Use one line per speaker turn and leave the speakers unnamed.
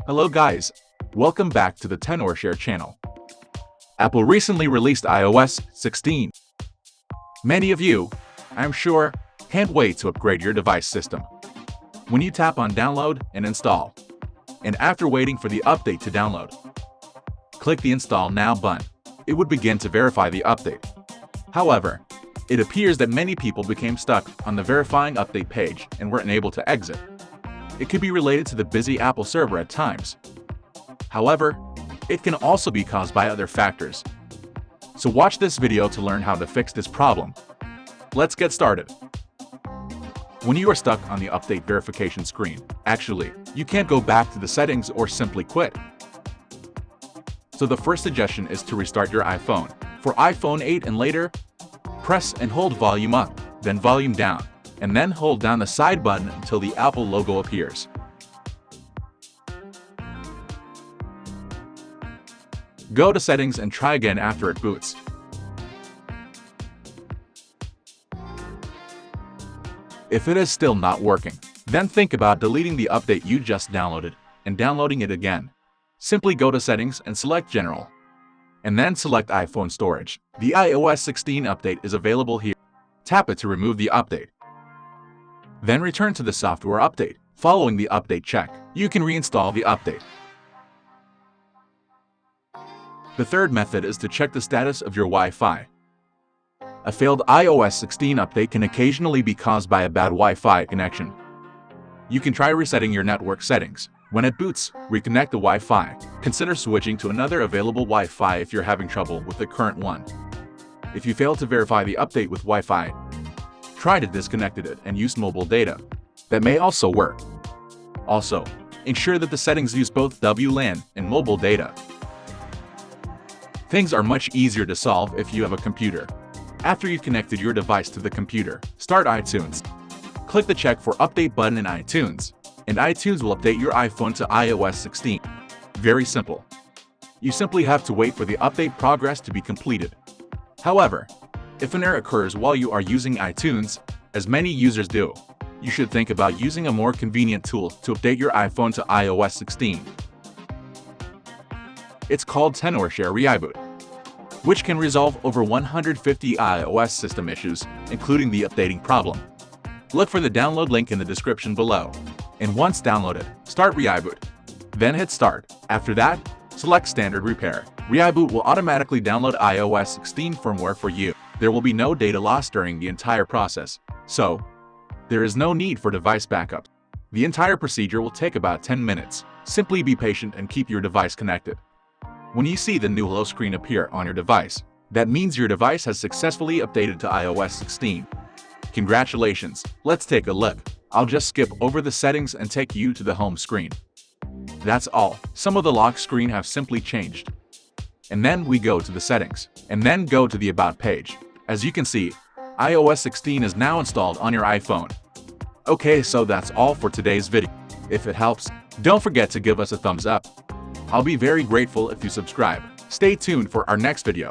Hello guys, welcome back to the Tenorshare channel. Apple recently released iOS 16. Many of you, I'm sure, can't wait to upgrade your device system. When you tap on download and install, and after waiting for the update to download, click the install now button. It would begin to verify the update. However, it appears that many people became stuck on the verifying update page and were unable to exit. It could be related to the busy Apple server at times. However, it can also be caused by other factors. So watch this video to learn how to fix this problem. Let's get started. When you are stuck on the update verification screen, actually, you can't go back to the settings or simply quit. So the first suggestion is to restart your iPhone. For iPhone 8 and later, press and hold volume up, then volume down, and then hold down the side button until the Apple logo appears. Go to settings and try again after it boots. If it is still not working, then think about deleting the update you just downloaded and downloading it again. Simply go to settings and select general, and then select iPhone storage. The iOS 16 update is available here. Tap it to remove the update. Then return to the software update. Following the update check, you can reinstall the update. The third method is to check the status of your Wi-Fi. A failed iOS 16 update can occasionally be caused by a bad Wi-Fi connection. You can try resetting your network settings. When it boots, reconnect the Wi-Fi. Consider switching to another available Wi-Fi if you're having trouble with the current one. If you fail to verify the update with Wi-Fi, try to disconnect it and use mobile data. That may also work. Also, ensure that the settings use both WLAN and mobile data. Things are much easier to solve if you have a computer. After you've connected your device to the computer, start iTunes. Click the Check for Update button in iTunes, and iTunes will update your iPhone to iOS 16. Very simple. You simply have to wait for the update progress to be completed. However, if an error occurs while you are using iTunes, as many users do, you should think about using a more convenient tool to update your iPhone to iOS 16. It's called Tenorshare ReiBoot, which can resolve over 150 iOS system issues, including the updating problem. Look for the download link in the description below. And once downloaded, start ReiBoot. Then hit Start. After that, select Standard Repair. ReiBoot will automatically download iOS 16 firmware for you. There will be no data loss during the entire process, so there is no need for device backup. The entire procedure will take about 10 minutes. Simply be patient and keep your device connected. When you see the new hello screen appear on your device, that means your device has successfully updated to iOS 16. Congratulations! Let's take a look. I'll just skip over the settings and take you to the home screen. That's all. Some of the lock screen have simply changed. And then we go to the settings, and then go to the About page. As you can see, iOS 16 is now installed on your iPhone. Okay, so that's all for today's video. If it helps, don't forget to give us a thumbs up. I'll be very grateful if you subscribe. Stay tuned for our next video.